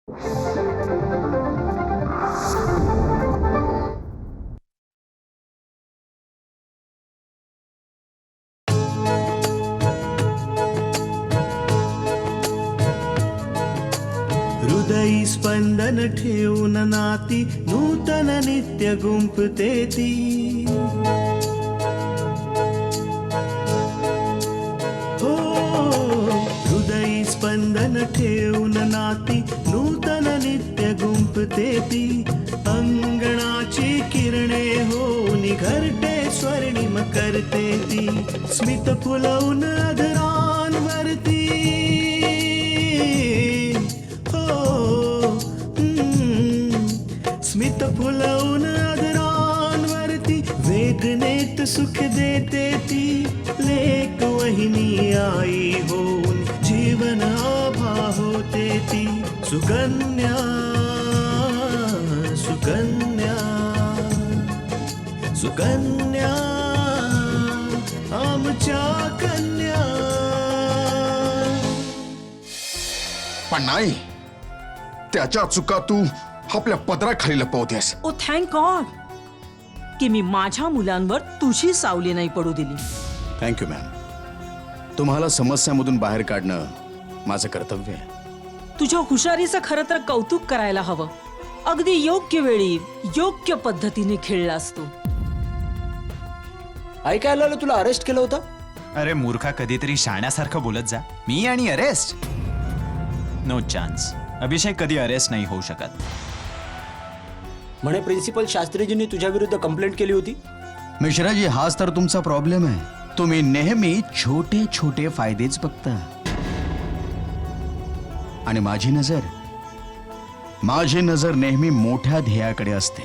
हृदयी स्पंदन ठेवून नाती नूतन नित्य गुंफते ती. हो हृदयी स्पंदन ठेवून नाती नूतन नित्य गुंफते ती. अंगणाची किरणे होऊन घरटे स्वर्णिम करते ती. स्मित फुलवून अधरांवरती स्मित फुलवून अधरांवरती वेदनेत सुख देते ती. लेक वहिनी आई होऊन जीवन आभा होते ती. सुकन्या सुकन्या सुकन्या आमच्या कन्या. पण नाही, त्याच्या चुका तू आपल्या पदराखाली लपवतेस. ओ थँक गॉड की मी माझ्या मुलांवर तुझी सावली नाही पडू दिली. Thank you ma'am. तुम्हाला समस्यामधून बाहेर काढणं माझं कर्तव्य आहे. तुझ्या हुशारीचं खरं तर कौतुक करायला हवं. अगदी योग्य वेळी योग्य पद्धतीने खेळलास तू. ऐकायला आलं तुला अरेस्ट केलं होतं. अरे मूर्खा, कधीतरी शाण्यासारखं बोलत जा. मी आणि अरेस्ट? No chance. अभिषेक कधी अरेस्ट नाही होऊ शकत. म्हणे प्रिन्सिपल शास्त्रीजींनी तुझ्या विरुद्ध कंप्लेंट केली होती. मिश्राजी, हाच तर तुमचा प्रॉब्लेम आहे. तुम्ही नेहमी छोटे छोटे फायदेच बघता आणि माझी नजर नेहमी मोठ्या ध्येयाकडे असते.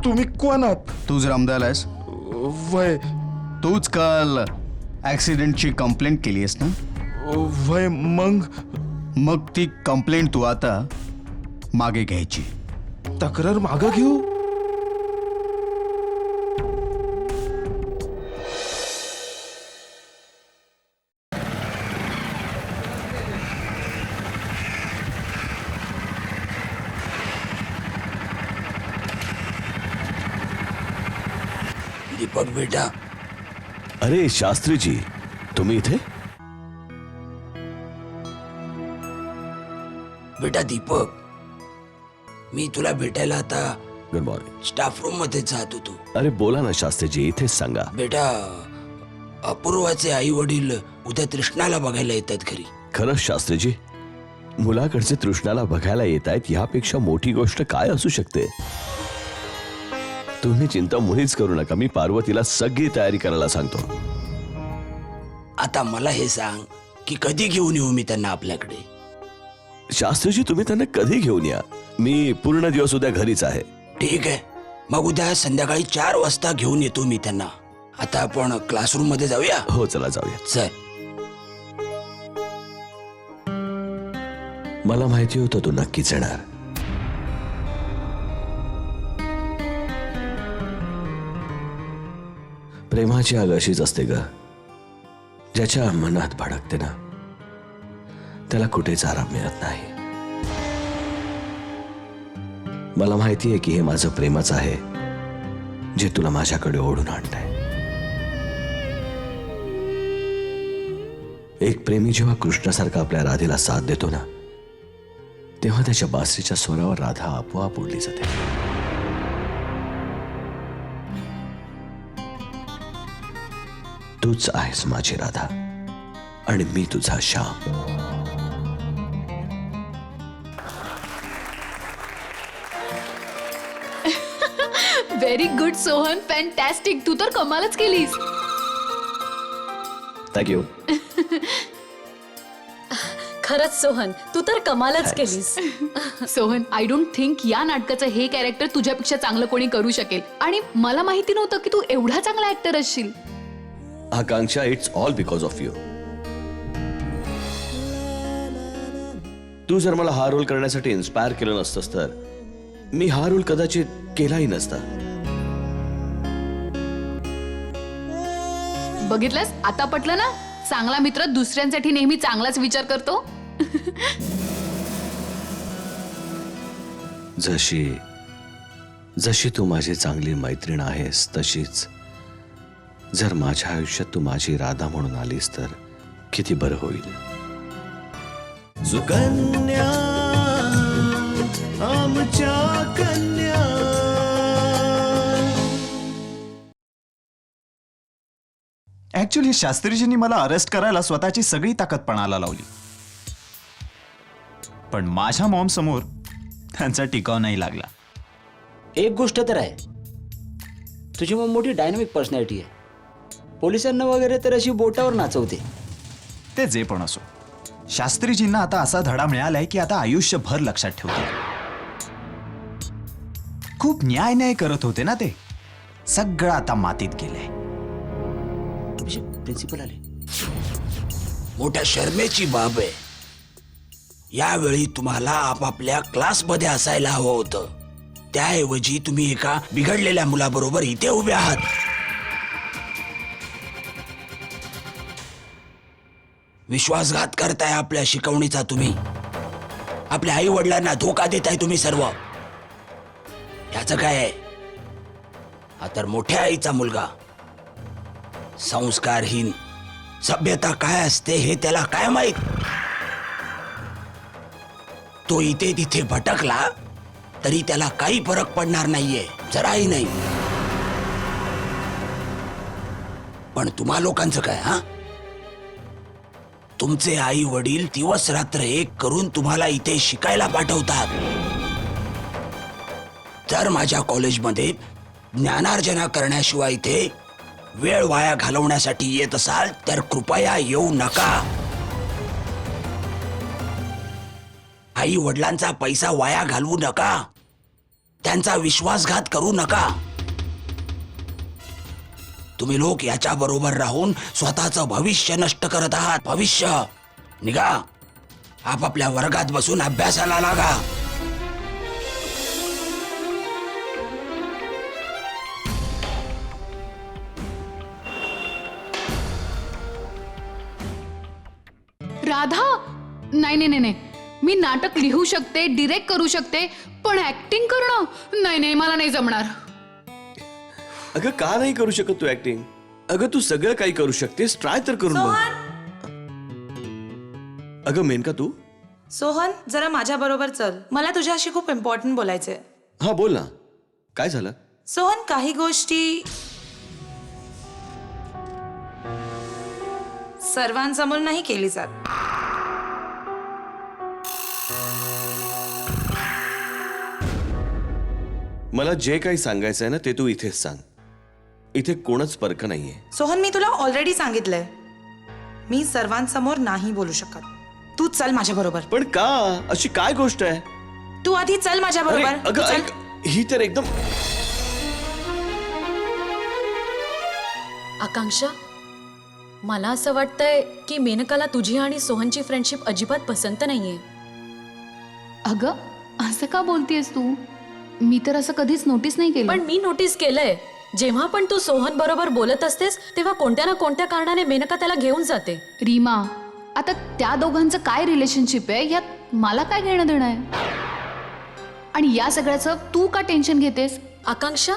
तुम्ही कोण आहात? तूच रामदाल आहेस? वय तूच काल ऍक्सिडेंटची कंप्लेंट केली आहेस ना? वय मग ती कंप्लेंट तू आता मागे घ्यायची. तक्रार मागं घेऊ? दीपक बेटा. अरे शास्त्रीजी, तुम्ही इथे? बेटा दीपक, मी तुला भेटायला आता गुड मॉर्निंग. स्टाफ रूम मध्ये जात होतो. अरे बोला ना शास्त्रीजी, इथेच सांगा. बेटा, अपूर्वाचे आई वडील उद्या तृष्णाला बघायला येतात घरी. खरंच शास्त्रीजी, मुलाकडचे तृष्णाला बघायला येत आहेत यापेक्षा मोठी गोष्ट काय असू शकते. तुम्ही चिंता मुळीच करू नका. मी पार्वतीला सगळी तयारी करायला सांगतो. आता मला हे सांग की कधी घेऊन येऊ मी त्यांना आपल्याकडे. शास्त्रीजी, तुम्ही त्यांना कधी घेऊन या. मी पूर्ण दिवस उद्या घरीच आहे. ठीक आहे, मग उद्या संध्याकाळी 4 वाजता घेऊन येतो मी त्यांना. आता आपण क्लासरूम मध्ये जाऊया. हो चला जाऊया. चल. मला माहिती होतं तू नक्कीच येणार. प्रेमाची आग अशीच असते ग. ज्याच्या मनात भडकते ना त्याला कुठेच आराम मिळत नाही. मला माहिती आहे की हे माझं प्रेमच आहे जे तुला माझ्याकडे ओढून आणतंय. एक प्रेमी जेव्हा कृष्णासारखा आपल्या राधेला साथ देतो ना तेव्हा त्याच्या बासरीच्या स्वरावर राधा आपोआप ओढली जाते. तूच आहेस माझी राधा आणि मी तुझा Shyam. Very good Sohan, fantastic. तू तर कमालच केलीस. थँक्यू. खरंच सोहन, तू तर कमालच केलीस. सोहन, आय डोंट थिंक या नाटकाचं हे कॅरेक्टर तुझ्यापेक्षा चांगलं कोणी करू शकेल. आणि मला माहिती नव्हतं की तू एवढा चांगला ऍक्टर असशील. Akanksha, it's all because of you. तू जर मला हा रोल करण्यासाठी इन्स्पायर केलं नसतंस तर मी हा रोल कदाचित केलाही नसता. बघितलंस, आता पटलं ना? चांगला मित्र दुसऱ्यांसाठी नेहमी चांगलाच विचार करतो. जशी जशी तू माझी चांगली मैत्रीण आहेस तशीच जर माझ्या आयुष्यात तू माझी राधा म्हणून आलीस तर किती बरं होईल. सुकन्या आमच्या कन्या. ऍक्च्युली शास्त्रीजींनी मला अरेस्ट करायला स्वतःची सगळी ताकद पणाला लावली, पण माझ्या मॉम समोर त्यांचा टिकाव नाही लागला. एक गोष्ट तर आहे, तुझी मग मोठी डायनामिक पर्सनॅलिटी आहे. पोलिसांना वगैरे तर अशी बोटावर नाचवते. ते जे पण असो, शास्त्रीजींना आता असा धडा मिळालाय की आता आयुष्यभर लक्षात ठेवतील. खूप न्याय करत होते ना ते, सगळं आता मातीत गेलंय. प्रिन्सिपल आले. मोठ्या शर्मेची बाब आहे. यावेळी तुम्हाला आपापल्या क्लासमध्ये असायला हवं होतं. त्याऐवजी तुम्ही एका बिघडलेल्या मुलाबरोबर इथे उभे आहात. विश्वासघात करताय आपल्या शिकवणीचा तुम्ही. आपल्या आई वडिलांना धोका देताय तुम्ही सर्व. याचं काय आहे? हा तर मोठ्या आईचा मुलगा. संस्कारहीन. सभ्यता काय असते हे त्याला काय माहित? तो इथे तिथे भटकला तरी त्याला काही फरक पडणार नाहीये, जराही नाही. पण तुम्हा लोकांचं काय? हा, तुमचे आई वडील दिवस रात्र एक करून तुम्हाला इथे शिकायला पाठवतात. जर माझ्या कॉलेजमध्ये ज्ञानार्जना करण्याशिवाय इथे वेळ वाया घालवण्यासाठी येत असाल तर कृपया येऊ नका. आई वडिलांचा पैसा वाया घालवू नका. त्यांचा विश्वासघात करू नका. तुम्ही लोक याच्या बरोबर राहून स्वतःचं भविष्य नष्ट करत आहात. भविष्य. निघा, आपापल्या वर्गात बसून अभ्यासाला लागा. राधा, नाही नाही नाही, मी नाटक लिहू शकते, डिरेक्ट करू शकते, पण ऍक्टिंग करणं नाही, मला नाही जमणार. अगं का नाही करू शकत तू ऍक्टिंग? अगं तू सगळं काही करू शकतेस, ट्राय तर करून बघ. अगं मेनका तू? सोहन, जरा माझ्या बरोबर चल. मला तुझ्याशी खूप इम्पॉर्टंट बोलायचंय. हा बोल ना, काय झालं? सोहन, काही गोष्टी सर्वांसमोर नाही केली जात. मला जे काही सांगायचंय ना ते तू इथेच सांग. इथे कोणच परक नाहीये. सोहन, मी तुला ऑलरेडी सांगितलंय, मी सर्वांसमोर नाही बोलू शकत. तू चल माझ्या बरोबर. पण का? अशी काय गोष्ट आहे? तू आधी चल माझ्या बरोबर. अगं चल. ऐक, ही तर एकदम. आकांक्षा, मला असं वाटतंय की मेनकाला तुझी आणि सोहनची फ्रेंडशिप अजिबात पसंत नाहीये. अगं, असं का बोलतेस तू? मी तर असं कधीच नोटीस नाही केलं. पण मी नोटीस केलंय, जेव्हा पण तू सोहन बरोबर बोलत असतेस तेव्हा कोणत्या ना कोणत्या कारणाने मेनका त्याला घेऊन जाते. रीमा, आता त्या दोघांचं काय रिलेशनशिप आहे यात मला काय घेणं देणं आहे? आणि या सगळ्याचं तू का टेन्शन घेतेस? आकांक्षा,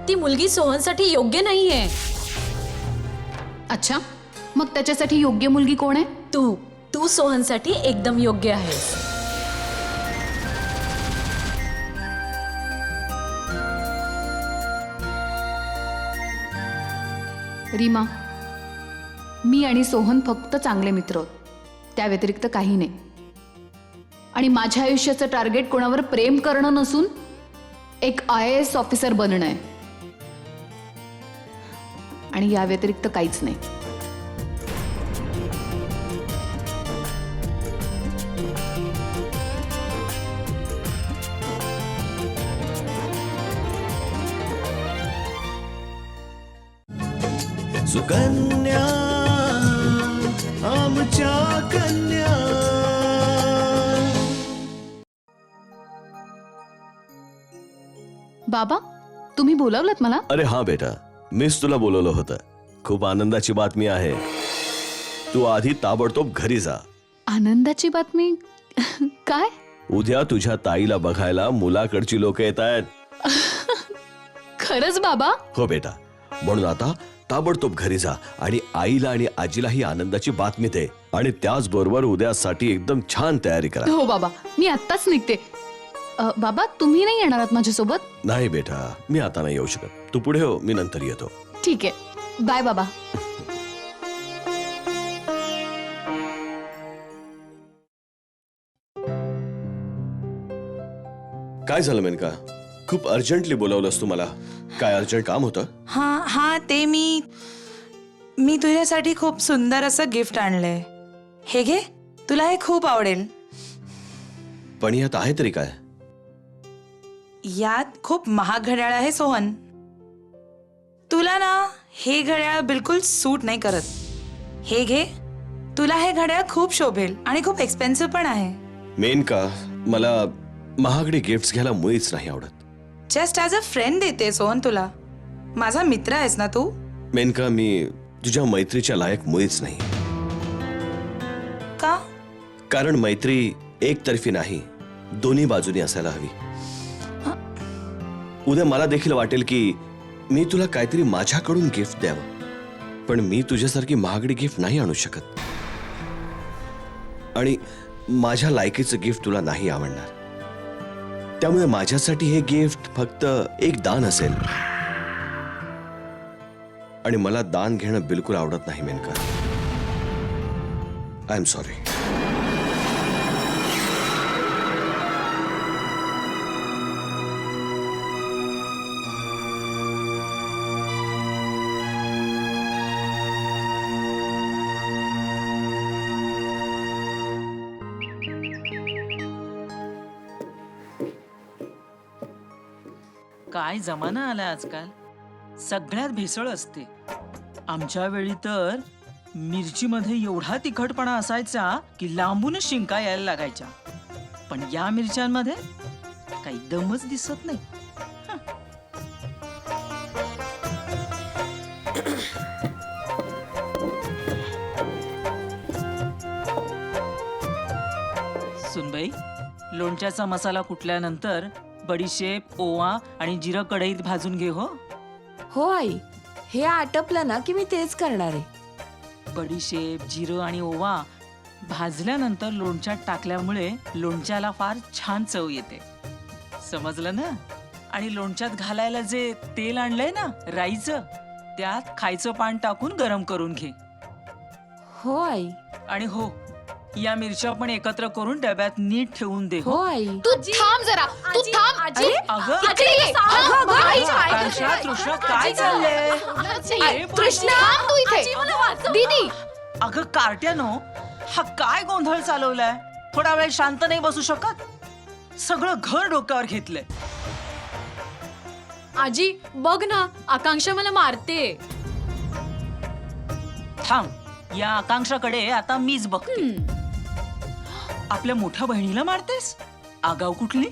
ती मुलगी सोहनसाठी योग्य नाहीये. अच्छा, मग त्याच्यासाठी योग्य मुलगी कोण आहे? तू सोहनसाठी एकदम योग्य आहेस. रीमा, मी आणि सोहन फक्त चांगले मित्र आहोत, त्या व्यतिरिक्त काही नाही. आणि माझ्या आयुष्याचं टार्गेट कोणावर प्रेम करणं नसून एक IAS ऑफिसर बनणं आहे. आणि या व्यतिरिक्त काहीच नाही. सुकन्या आमच्या कन्या. बाबा, तुम्ही बोलावलत मला? अरे हा बेटा, मीच तुला बोलवलं होतं. खूप आनंदाची बातमी आहे. तू आधी ताबडतोब घरी जा. आनंदाची बातमी काय? उद्या तुझ्या ताईला बघायला मुलाकडची लोक येत आहेत. खरंच बाबा? हो बेटा, म्हणून आता ताबडतोब घरी जा आणि आईला आणि आजीला ही आनंदाची बातमी दे. आणि त्याचबरोबर उद्यासाठी एकदम छान तयारी करा. हो बाबा, मी आत्ताच निघते. बाबा, तुम्ही नाही येणार आहात माझ्यासोबत? नाही बेटा, मी आता नाही येऊ शकत. तू पुढे हो, मी नंतर येतो. ठीक आहे, बाय बाबा. काय झालं मेनका? खूप अर्जंटली बोलावलंस तू मला. काय अर्जंट काम होतं? हा ते मी तुझ्यासाठी खूप सुंदर असं गिफ्ट आणलंय. हे घे, तुला हे खूप आवडेल. पण यात आहे तरी काय? यात खूप महाग घड्याळ आहे सोहन. तुला ना हे घड्याळ बिलकुल सूट नाही करत. हे घे, तुला हे घड्याळ खूप शोभेल आणि खूप एक्सपेन्सिव्ह पण आहे. मेनका, मला महागडी गिफ्ट्स घ्यायला मुळीच नाही आवडत. जस्ट ॲज अ फ्रेंड देते सोहन तुला. माझा मित्र आहेस ना तू. मेनका, मी तुझ्या मैत्रीच्या लायक मुळीच नाही. का? कारण मैत्री एकतर्फी नाही, दोन्ही बाजूनी असायला हवी. उद्या मला देखील वाटेल की मी तुला काहीतरी माझ्याकडून गिफ्ट द्यावं, पण मी तुझ्यासारखी महागडी गिफ्ट नाही आणू शकत. आणि माझ्या लायकीचं गिफ्ट तुला नाही आवडणार. त्यामुळे माझ्यासाठी हे गिफ्ट फक्त एक दान असेल. आणि मला दान घेणं बिलकुल आवडत नाही मेनका. I am sorry. काय जमाना आलाय आजकाल. सगळ्यात भेसळ असते. आमच्या वेळी तर मिरचीमध्ये एवढा तिखटपणा असायचा की लांबूनच शिंका यायला लागायच्या. पण या मिरच्यांमध्ये काही दमच दिसत नाही. सुनबाई, लोणच्याचा मसाला कुटल्यानंतर बडीशेप, ओवा आणि जिरं कढईत भाजून घे. हो हो आई, हे आटपलं ना की मी तेच करणार आहे. बडीशेप, जिरं आणि ओवा भाजल्यानंतर लोणच्यात टाकल्यामुळे लोणच्याला फार छान चव येते. समजलं ना? आणि लोणच्यात घालायला जे तेल आणलंय ना राईचं, त्यात खायचं पान टाकून गरम करून घे. हो आई. आणि हो, या मिरच्या पण एकत्र करून डब्यात नीट ठेवून दे. हो आई. तू थांब जरा, तू थांब. अगं, इकडे ये. आकांक्षा, तृष्णा, काय चाललंय? तृष्णा, थांब तू इथे. दीदी, अगं कार्ट्यानो, हा काय गोंधळ चालवलाय? थोडा वेळ शांत नाही बसू शकत? सगळं घर डोक्यावर घेतलंय. आजी बघ ना, आकांक्षा मला मारते. थांब, या आकांक्षाकडे आता मीच बघते. आपल्या मोठ्या बहिणीला मारतेस? आगाव कुठली?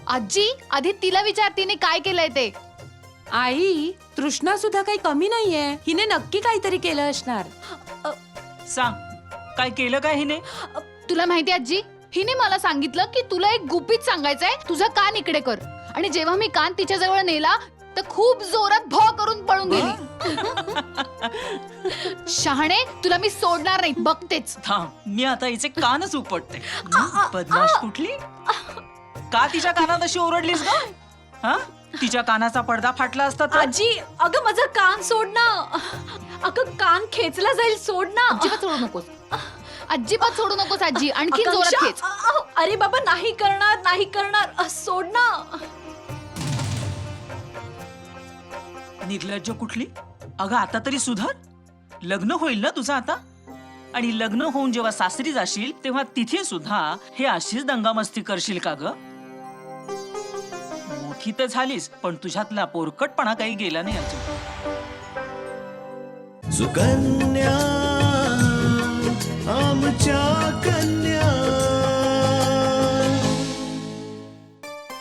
आजी, आधी तिला विचार तिने काय केलंय ते. आई, तृष्णा सुद्धा काही कमी नाहीये. हिने नक्की काहीतरी केलं असणार. सांग, काय केलं काय हिने? तुला माहिती आजी, हिने मला सांगितलं की तुला एक गुपित सांगायचंय. तुझा कान इकडे कर. आणि जेव्हा मी कान तिच्या जवळ नेला तर खूप जोरात भॉ करून पळून गेली. शहाणे, तुला मी सोडणार नाही, बघतेच. थांब, मी आता हिचे कानच उपटते. बदमाश कुठली? का तिच्या कानात अशी ओरडलीस ग? हा, तिच्या कानाचा पडदा फाटला असता तर. आजी, अगं माझा कान सोड ना. अगं कान खेचला जाईल, सोड ना. अजिबात सोडू नकोस. अजिबात सोडू नकोस आजी. आणखी जोरात खेच. अरे बाबा, नाही करणार, नाही करणार. सोड ना. निर्लज्ज कुठली? अगं आता तरी सुधार. लग्न होईल ना तुझं आता? आणि लग्न होऊन जेव्हा सासरी जाशील तेव्हा तिथे सुद्धा हे अशीच दंगामस्ती करशील का ग? मोठी तर झालीस, पण तुझ्यातला पोरकटपणा काही गेला नाही अजून. सुकन्या आमच्या कन्या.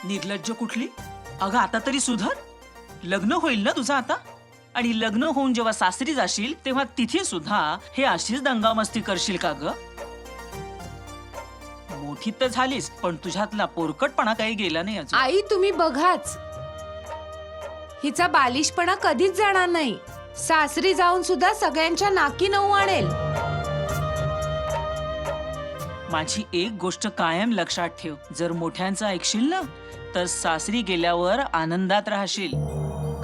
निर्लज्ज कुठली? अगं आता तरी सुधार. लग्न होईल ना तुझं आता? आणि लग्न होऊन जेव्हा सासरी जाशील तेव्हा तिथे सुद्धा हे अशीच दंगामस्ती करशील का ग? मोठी तर झालीस पण तुझ्यातला पोरकटपणा काही गेला नाही अजून. आई तुम्ही बघाच, हिचा बालिशपणा कधीच जाणार नाही. सासरी जाऊन सुद्धा सगळ्यांच्या नाकी नऊ आणेल. माझी एक गोष्ट कायम लक्षात ठेव, जर मोठ्यांचं ऐकशील ना तर सासरी गेल्यावर आनंदात राहशील,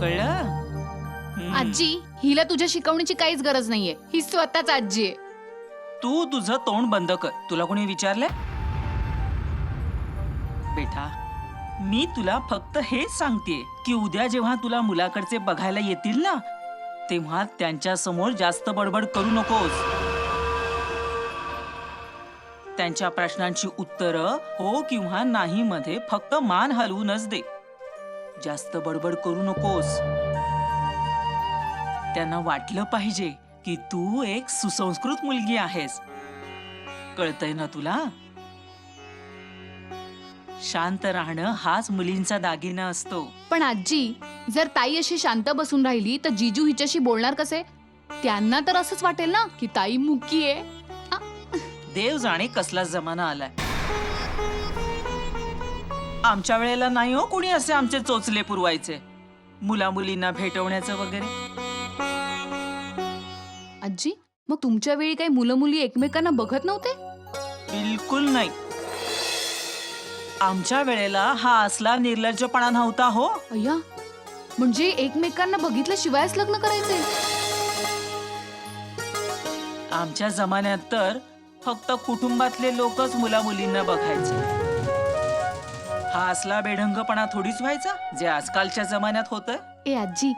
कळलं? आजी, हिला तुझ्या शिकवणीची काहीच गरज नाहीये. ही स्वतःच आजी आहे. तू तुझं तोंड बंद कर. तुला कोणी विचारलंय? बेटा, मी तुला फक्त हेच सांगतेय की उद्या जेव्हा तुला मुलाकडचे बघायला येतील ना तेव्हा त्यांच्या समोर जास्त बडबड करू नकोस. त्यांच्या प्रश्नांची उत्तरं हो किंवा नाही मध्ये फक्त मान हलवूनच दे. जास्त बडबड करू नकोस. त्यांना वाटलं पाहिजे की तू एक सुसंस्कृत मुलगी आहेस. कळतंय ना तुला? शांत राहणं हाच मुलींचा दागिना असतो. पण आजी, जर ताई अशी शांत बसून राहिली तर जीजू हिच्याशी बोलणार कसे? त्यांना तर असंच वाटेल ना की ताई मुकी आहे. देव जाणे कसला जमाना आलाय. आमच्या वेळेला नाही हो कोणी असे आमचे चोचले पुरवायचे, मुला मुलींना भेटवण्याचं वगैरे. आजी, मग तुमच्या वेळी काही मुलं मुली एकमेकांना बघत नव्हते? बिलकुल नाही. आमच्या वेळेला हा असला निर्लज्जपणा नव्हता हो. अय्या, म्हणजे एकमेकांना बघितल्याशिवायच लग्न करायचे? आमच्या जमान्यात तर फक्त कुटुंबातले लोकच मुला मुलींना बघायचे. हा असला बेढंगपणा थोडीच व्हायचा जे आजकालच्या जमान्यात होतंय. ए आजी,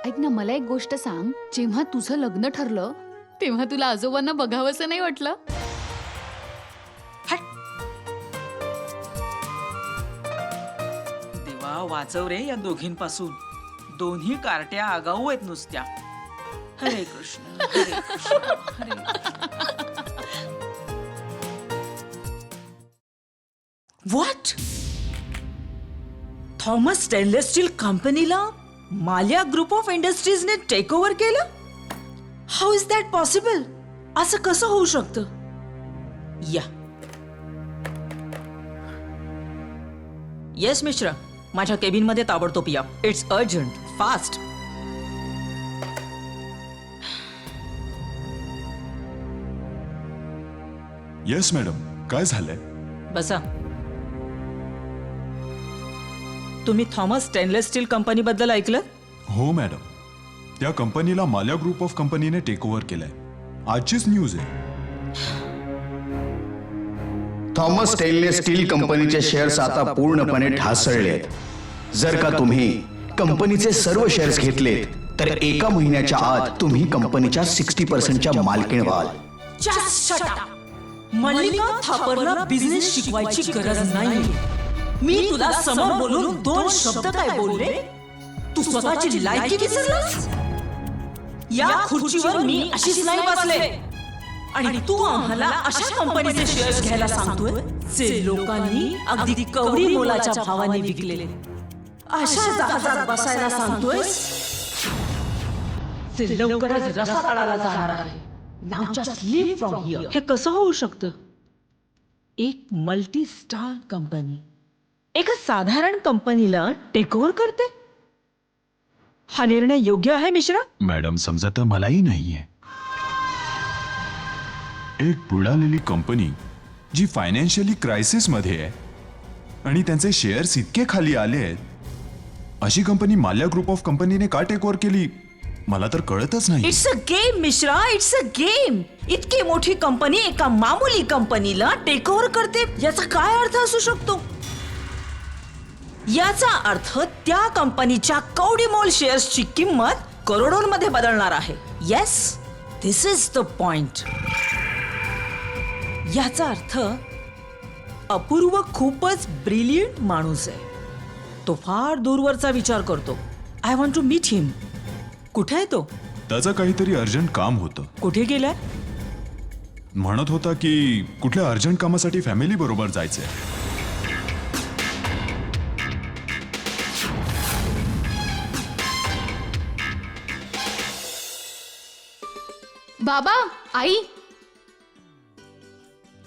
ऐक ना, मला एक गोष्ट सांग. जेव्हा तुझं लग्न ठरलं तेव्हा तुला आजोबांना बघावंसं नाही वाटलं? देवा वाचव रे या दोघींपासून. दोन्ही कार्ट्या आगाऊ आहेत नुसत्या. हरे Krishna Hare Krishna Hare Krishna. What? Thomas stainless steel कंपनीला माल्या ग्रुप ऑफ इंडस्ट्रीजने टेक ओव्हर केलं? How is that possible? असं कसं होऊ शकतं? या येस मिश्रा, माझ्या केबिन मध्ये ताबडतोब या. It's urgent, fast. Yes madam, काय झालंय? बसा. तुम्ही थॉमस स्टेनलेस स्टील कंपनी बद्दल ऐकलं? हो मॅडम, त्या कंपनीला माल्या ग्रुप ऑफ कंपनीने टेक ओव्हर केलंय. आजचीच न्यूज आहे. थॉमस स्टेनलेस स्टील कंपनीचे शेअर्स आता पूर्णपणे ढासळलेत. जर का तुम्ही कंपनीचे सर्व शेअर्स घेतलेत तर एका महिन्याच्या आत तुम्ही कंपनीच्या 60% मालकीण व्हाल. मल्लिका थापरला बिझनेस शिकवायची गरज नाही. मी तुला समोर बोलून 2 शब्द काय बोलले? तू स्वतःची लायकी विसरलास? या खुर्चीवर मी अशीच नाही बसले आणि तू आम्हाला अशा कंपनीचे शेअर्स घ्यायला सांगतोय जे लोकांनी अगदी कवडी मोलाच्या भावाने विकले. अशा जहाजात बसायला सांगतोय जे लवकरच रसातळाला जाणार आहे. Now just leave from here. हे कसं होऊ शकतं? एक मल्टी स्टार कंपनी एका साधारण कंपनीला टेक ओव्हर करते? हा निर्णय योग्य आहे मिश्रा? मॅडम, समजत मलाही नाहीये. एक बुडालेली कंपनी जी फायनान्शियली क्रायसिस मध्ये आहे आणि त्यांचे शेअर्स इतके खाली आले आहेत, अशी कंपनी माल्या ग्रुप ऑफ कंपनीने का टेक ओव्हर केली मला तर कळतच नाही. It's a game Mishra, it's a game. इतकी मोठी कंपनी एका मामूली कंपनीला टेक ओव्हर करते याचा काय अर्थ असू शकतो? याचा अर्थ त्या कंपनीच्या कवडीमोल शेअर्सची किंमत करोडोंमध्ये बदलणार आहे. Yes, this is the point. याचा अर्थ अपूर्व खूपच ब्रिलियंट माणूस आहे. तो फार दूरवरचा विचार करतो. आय वॉन्ट टू मीट हिम. कुठे आहे तो? त्याचं काहीतरी अर्जंट काम होतं. कुठे गेलाय? म्हणत होता की कुठल्या अर्जंट कामासाठी फॅमिली बरोबर जायचंय. बाबा, आई.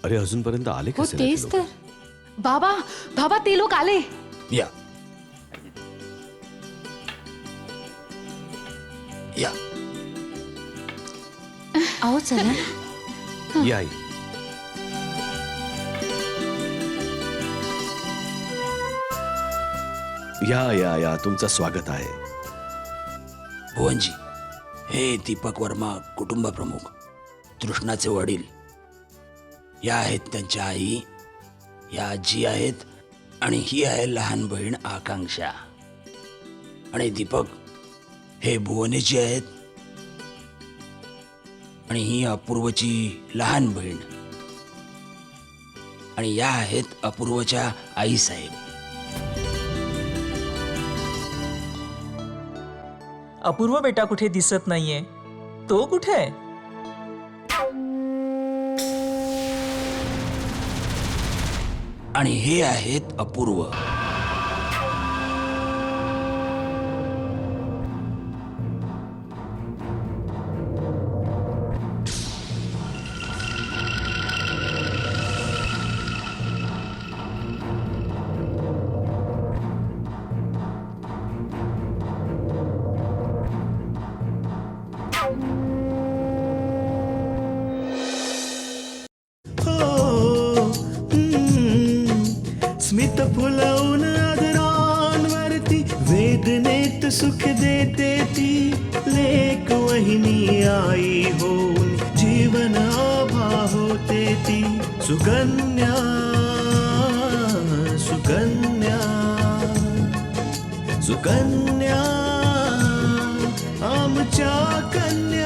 अरे अजूनपर्यंत आले हो कसे नाही ते तेच लोक? तर. बाबा, बाबा ते लोक आले. या या अहो चला. या आई. या तुमचं स्वागत आहे. भुवनजी, हे दीपक वर्मा कुटुंब प्रमुख, तृष्णाचे वडील. या आहेत त्यांच्या आई, या आजी आहेत, आणि ही आहे लहान बहीण आकांक्षा. आणि दीपक हे भुवनेची आहेत, आणि ही अपूर्वची लहान बहीण. आणि या आहेत अपूर्वच्या आई साहेब. अपूर्व बेटा कुठे दिसत नाहीये, तो कुठे आहे? आणि हे आहेत अपूर्व. स्मित फुलवून आदरांवरती वेदनेत सुख देते ती लेक वहिनी आई होऊन जीवन आभा होते ती सुकन्या सुकन्या सुकन्या आमच्या कन्या.